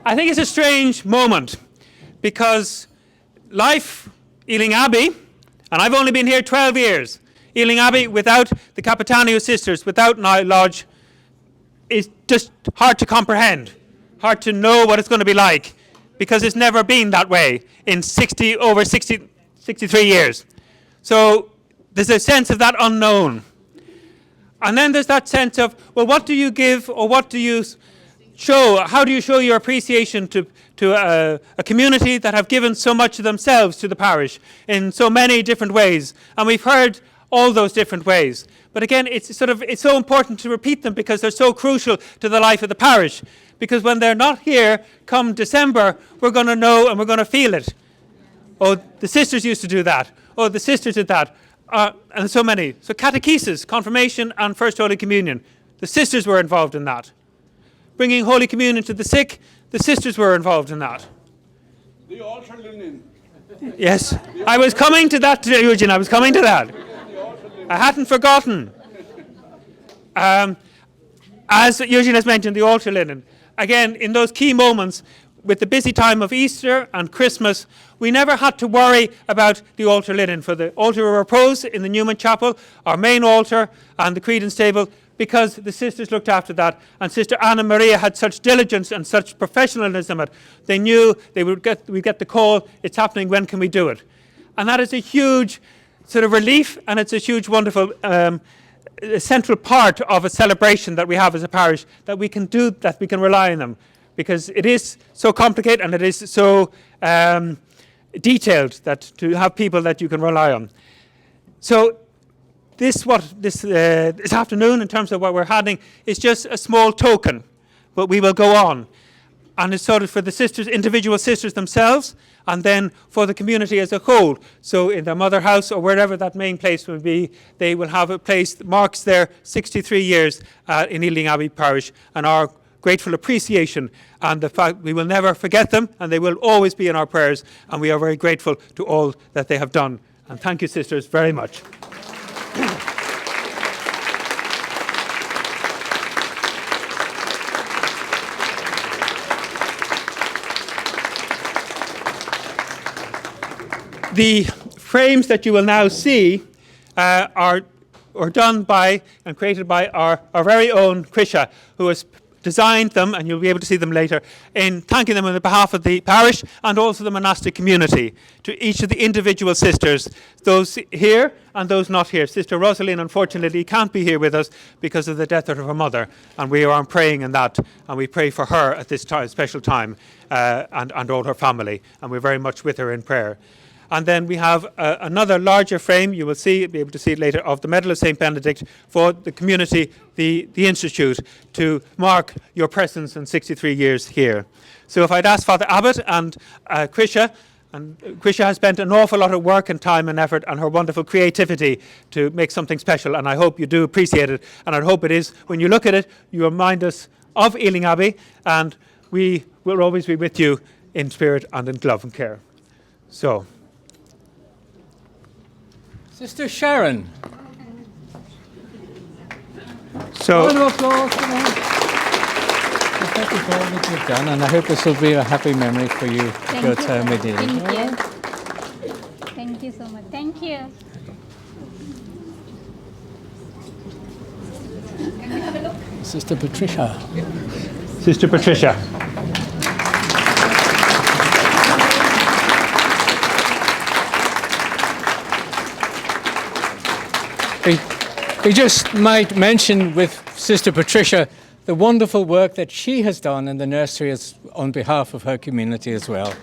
I think it's a strange moment because life, Ealing Abbey, and I've only been here 12 years, Ealing Abbey without the Capitanio sisters, without Nile Lodge, is just hard to comprehend, hard to know what it's going to be like, because it's never been that way in 63 years. So there's a sense of that unknown. And then there's that sense of, well, what do you give, or what do you show? How do you show your appreciation to a community that have given so much of themselves to the parish in so many different ways? And we've heard all those different ways. But again, it's so important to repeat them because they're so crucial to the life of the parish. Because when they're not here, come December, we're going to know and we're going to feel it. Oh, the sisters used to do that. Oh, the sisters did that. And so many. So catechesis, confirmation, and First Holy Communion. The sisters were involved in that. Bringing Holy Communion to the sick, the sisters were involved in that. The altar linen. Yes. I was coming to that, Eugene. I was coming to that. I hadn't forgotten. As Eugene has mentioned, the altar linen. Again, in those key moments, with the busy time of Easter and Christmas, we never had to worry about the altar linen for the altar of repose in the Newman Chapel, our main altar, and the credence table, because the sisters looked after that. And Sister Anna Maria had such diligence and such professionalism. They knew we'd get the call, it's happening, when can we do it? And that is a huge sort of relief, and it's a huge, wonderful central part of a celebration that we have as a parish, that we can do, that we can rely on them. Because it is so complicated and it is so detailed that to have people that you can rely on. So this afternoon, in terms of what we're having, is just a small token, but we will go on. And it's sort of for the sisters, individual sisters themselves, and then for the community as a whole. So in their mother house or wherever that main place will be, they will have a place that marks their 63 years in Ealing Abbey Parish, and our grateful appreciation and the fact we will never forget them, and they will always be in our prayers, and we are very grateful to all that they have done. And thank you, sisters, very much. The frames that you will now see are done by and created by our very own Krisha, who has designed them, and you'll be able to see them later, in thanking them on behalf of the parish and also the monastic community, to each of the individual sisters, those here and those not here. Sister Rosaline, unfortunately, can't be here with us because of the death of her mother, and we are praying in that, and we pray for her at this special time, and all her family, and we're very much with her in prayer. And then we have another larger frame, you will be able to see it later, of the Medal of St. Benedict for the community, the Institute, to mark your presence in 63 years here. So if I'd ask Father Abbott and Krisha has spent an awful lot of work and time and effort and her wonderful creativity to make something special, and I hope you do appreciate it, and I hope it is, when you look at it, you remind us of Ealing Abbey, and we will always be with you in spirit and in love and care. So. Sister Sharon. So, round of applause. Thank you for all that you've done, and I hope this will be a happy memory for you, your time with you. Thank you. Thank you so much. Thank you. Can we have a look? Sister Patricia. Sister Patricia. We just might mention with Sister Patricia the wonderful work that she has done in the nursery on behalf of her community as well.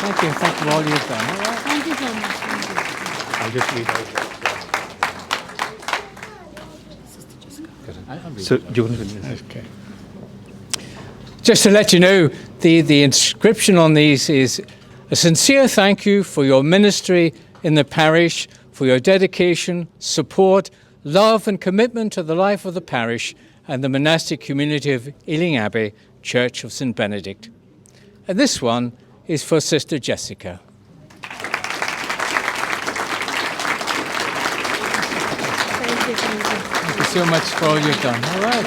Thank you for all you've done. All right. Thank you so much. I'll just read out. So, do you want to? Okay. Just to let you know, the inscription on these is a sincere thank you for your ministry in the parish, for your dedication, support, love and commitment to the life of the parish and the monastic community of Ealing Abbey, Church of St. Benedict. And this one is for Sister Jessica. Thank you so much for all you've done. All right.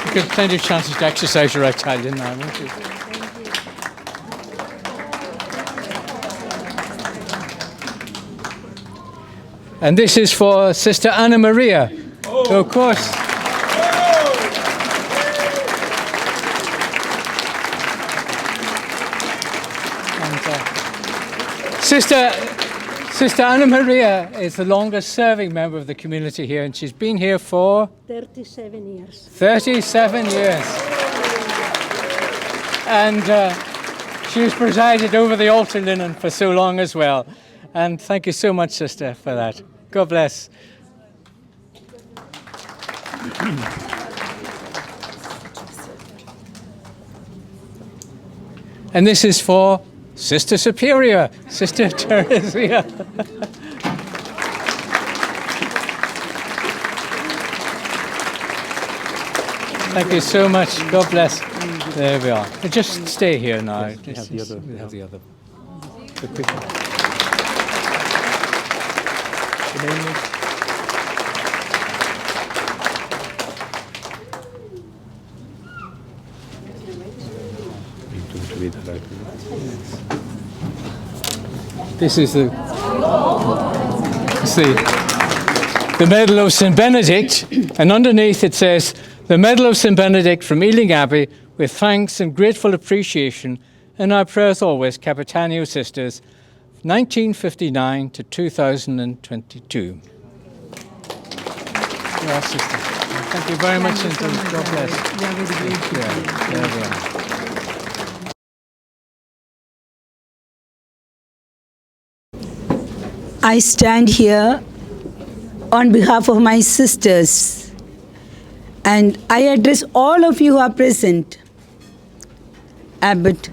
You get plenty of chances to exercise your Italian now, won't you? And this is for Sister Anna Maria. Oh. Of course. And, Sister Anna Maria is the longest serving member of the community here, and she's been here for 37 years. 37 years. And she's presided over the altar linen for so long as well. And thank you so much, Sister, for that. God bless. And this is for Sister Superior, Sister Thresia. Thank you so much. God bless. There we are. Just stay here now. Yes, we have the other. The quick one. This is the Medal of St. Benedict, and underneath it says, the Medal of St. Benedict from Ealing Abbey, with thanks and grateful appreciation, and our prayers always, Capitanio Sisters, 1959 to 2022. Yeah, sister. Thank you very much indeed. God bless. Yeah, there we are. I stand here on behalf of my sisters, and I address all of you who are present. Abbot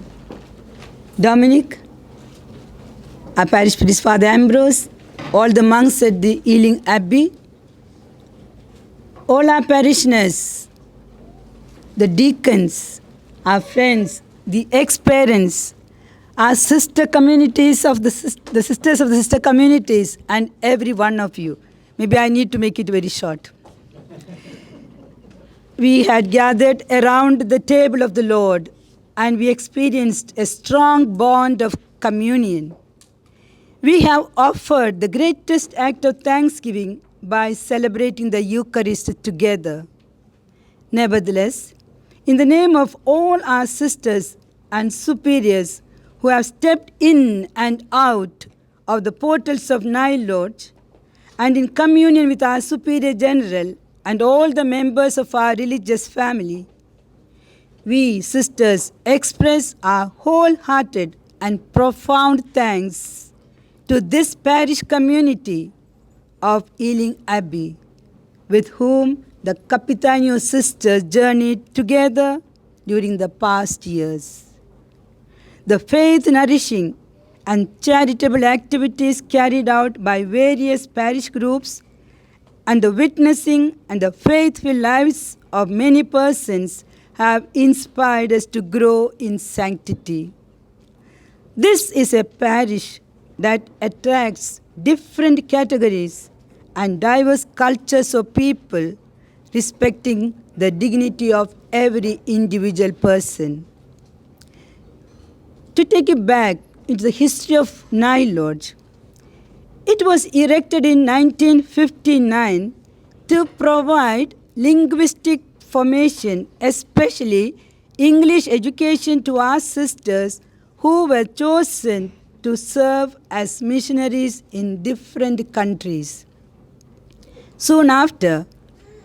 Dominic, our parish priest Father Ambrose, all the monks at the Ealing Abbey, all our parishioners, the deacons, our friends, the ex-parents, our sister communities of the sisters of the sister communities, and every one of you. Maybe I need to make it very short. We had gathered around the table of the Lord, and we experienced a strong bond of communion. We have offered the greatest act of thanksgiving by celebrating the Eucharist together. Nevertheless, in the name of all our sisters and superiors who have stepped in and out of the portals of Nile Lodge, and in communion with our Superior General and all the members of our religious family, we sisters express our wholehearted and profound thanks to this parish community of Ealing Abbey, with whom the Capitanio sisters journeyed together during the past years. The faith-nourishing and charitable activities carried out by various parish groups and the witnessing and the faithful lives of many persons have inspired us to grow in sanctity. This is a parish that attracts different categories and diverse cultures of people, respecting the dignity of every individual person. To take you back into the history of Nile Lodge, it was erected in 1959 to provide linguistic formation, especially English education, to our sisters who were chosen to serve as missionaries in different countries. Soon after,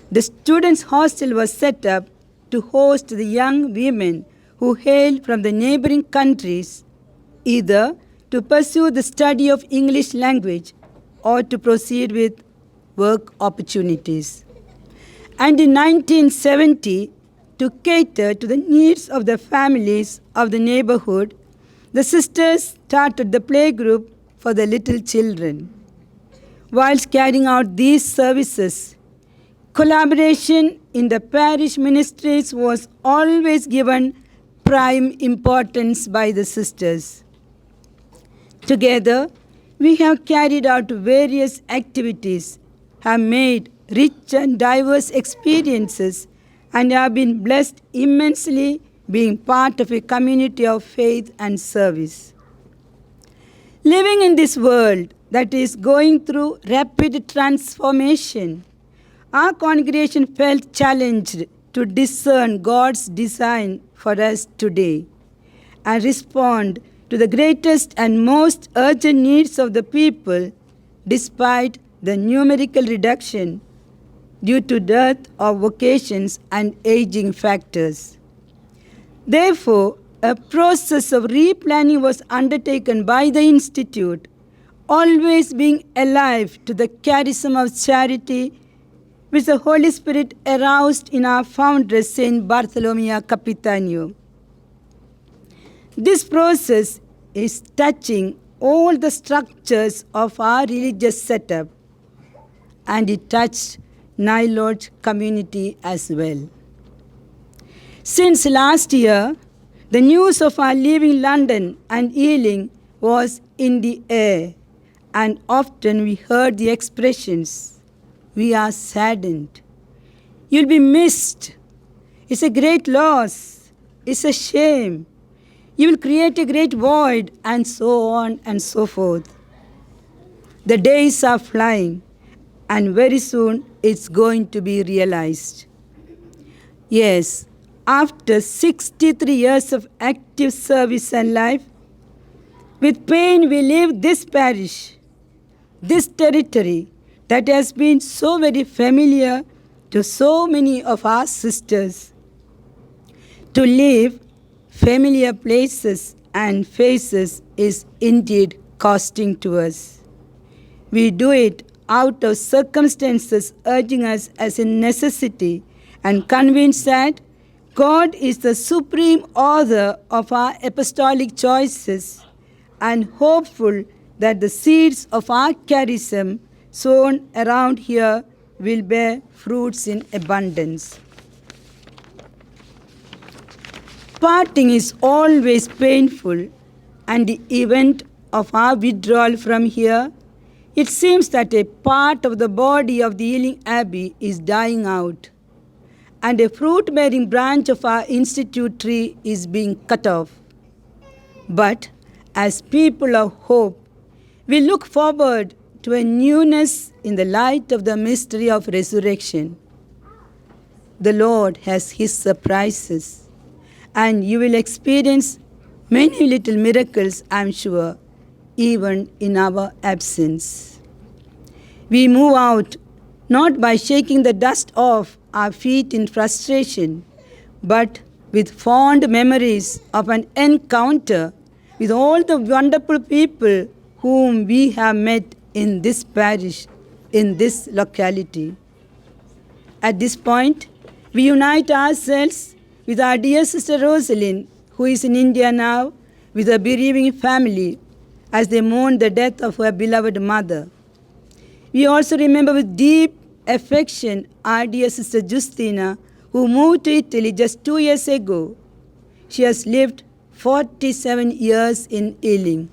the students' hostel was set up to host the young women who hailed from the neighboring countries, either to pursue the study of English language or to proceed with work opportunities. And in 1970, to cater to the needs of the families of the neighborhood, the sisters started the playgroup for the little children. Whilst carrying out these services, collaboration in the parish ministries was always given prime importance by the sisters. Together, we have carried out various activities, have made rich and diverse experiences, and have been blessed immensely being part of a community of faith and service. Living in this world that is going through rapid transformation, our congregation felt challenged to discern God's design for us today and respond to the greatest and most urgent needs of the people despite the numerical reduction due to dearth of vocations and aging factors. Therefore, a process of replanning was undertaken by the Institute, always being alive to the charism of charity which the Holy Spirit aroused in our founder, Saint Bartholomew Capitano. This process is touching all the structures of our religious setup, and it touched Nile community as well. Since last year, the news of our leaving London and Ealing was in the air, and often we heard the expressions, "We are saddened," "You'll be missed," "It's a great loss," "It's a shame," "You will create a great void," and so on and so forth. The days are flying, and very soon it's going to be realized. Yes, after 63 years of active service and life, with pain we leave this parish, this territory that has been so very familiar to so many of our sisters. To leave familiar places and faces is indeed costing to us. We do it out of circumstances urging us as a necessity and convinced that God is the supreme author of our apostolic choices and hopeful that the seeds of our charism sown around here will bear fruits in abundance. Parting is always painful, and the event of our withdrawal from here, it seems that a part of the body of the Ealing Abbey is dying out, and a fruit-bearing branch of our institute tree is being cut off. But as people of hope, we look forward to a newness in the light of the mystery of resurrection. The Lord has His surprises, and you will experience many little miracles, I'm sure, even in our absence. We move out not by shaking the dust off our feet in frustration, but with fond memories of an encounter with all the wonderful people whom we have met in this parish, in this locality. At this point, we unite ourselves with our dear Sister Rosalind, who is in India now, with her bereaving family, as they mourn the death of her beloved mother. We also remember with deep affection our dear Sister Justina, who moved to Italy just 2 years ago. She has lived 47 years in Ealing.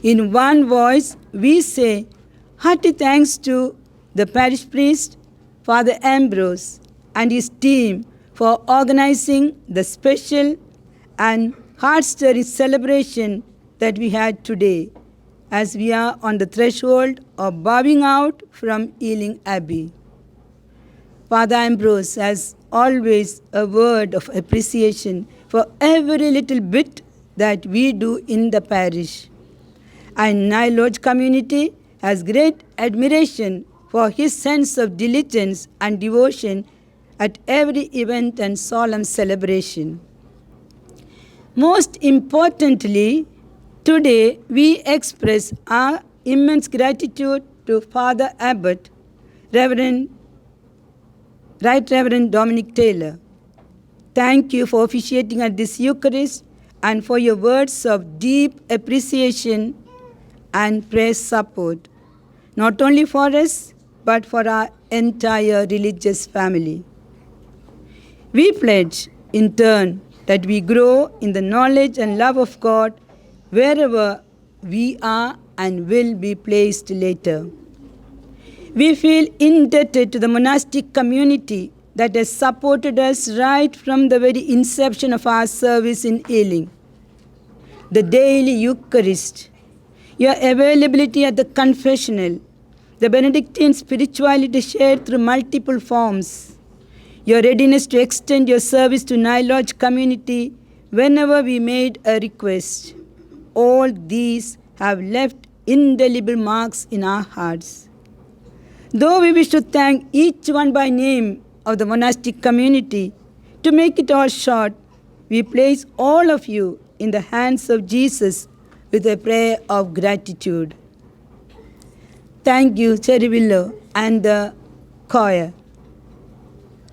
In one voice, we say hearty thanks to the parish priest, Father Ambrose, and his team for organizing the special and heart-stirring celebration that we had today, as we are on the threshold of bowing out from Ealing Abbey. Father Ambrose has always a word of appreciation for every little bit that we do in the parish. And Nile Lodge community has great admiration for his sense of diligence and devotion at every event and solemn celebration. Most importantly, today we express our immense gratitude to Father Abbot, Right Reverend Dominic Taylor. Thank you for officiating at this Eucharist and for your words of deep appreciation and prayer support, not only for us, but for our entire religious family. We pledge, in turn, that we grow in the knowledge and love of God wherever we are and will be placed later. We feel indebted to the monastic community that has supported us right from the very inception of our service in Ealing. The daily Eucharist, your availability at the confessional, the Benedictine spirituality shared through multiple forms, your readiness to extend your service to Nile Lodge community whenever we made a request. All these have left indelible marks in our hearts. Though we wish to thank each one by name of the monastic community, to make it all short, we place all of you in the hands of Jesus with a prayer of gratitude. Thank you, Cherivillo and the choir,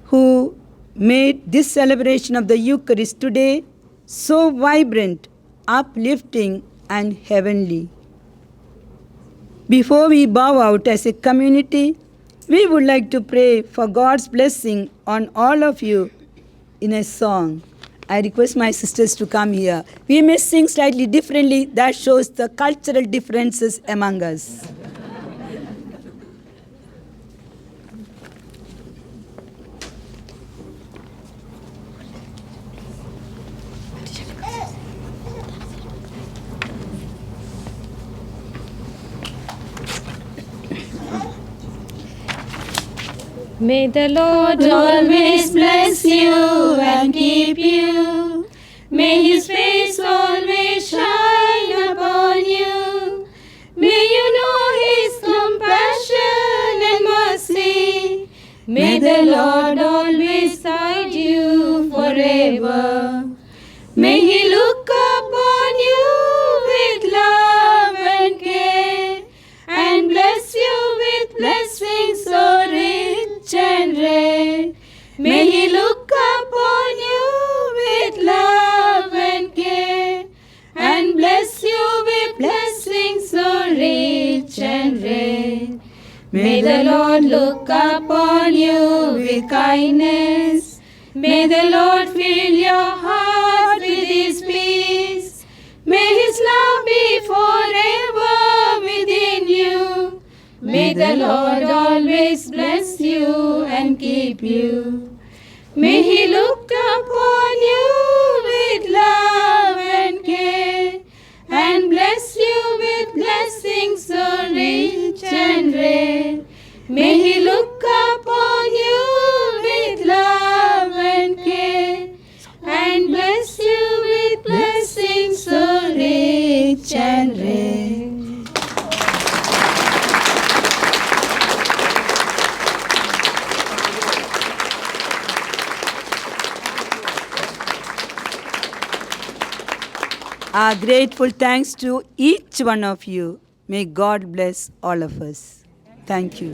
who made this celebration of the Eucharist today so vibrant, uplifting, and heavenly. Before we bow out as a community, we would like to pray for God's blessing on all of you in a song. I request my sisters to come here. We may sing slightly differently. That shows the cultural differences among us. May the Lord always bless you and keep you. May His face always shine upon you. May you know His compassion and mercy. May the Lord always guide you forever. May He look upon you with love and care and bless you with blessings so rich and rare. May He look upon you with love and care and bless you with blessings so rich and rare. May the Lord look upon you with kindness. May the Lord fill your heart with His peace. May His love be forever within you. May the Lord always bless you and keep you. May He look upon you with love and care and bless you with blessings so rich and rare. May He look upon you with love and care and bless you with blessings so rich and rare. Our grateful thanks to each one of you. May God bless all of us. Thank you.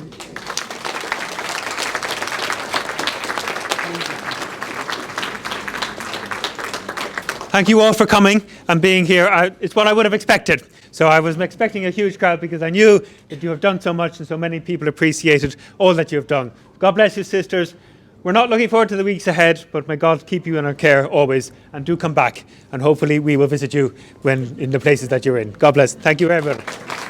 Thank you all for coming and being here. It's what I would have expected. So I was expecting a huge crowd because I knew that you have done so much and so many people appreciated all that you have done. God bless you, sisters. We're not looking forward to the weeks ahead, but may God keep you in our care always, and do come back. And hopefully we will visit you when in the places that you're in. God bless. Thank you very much.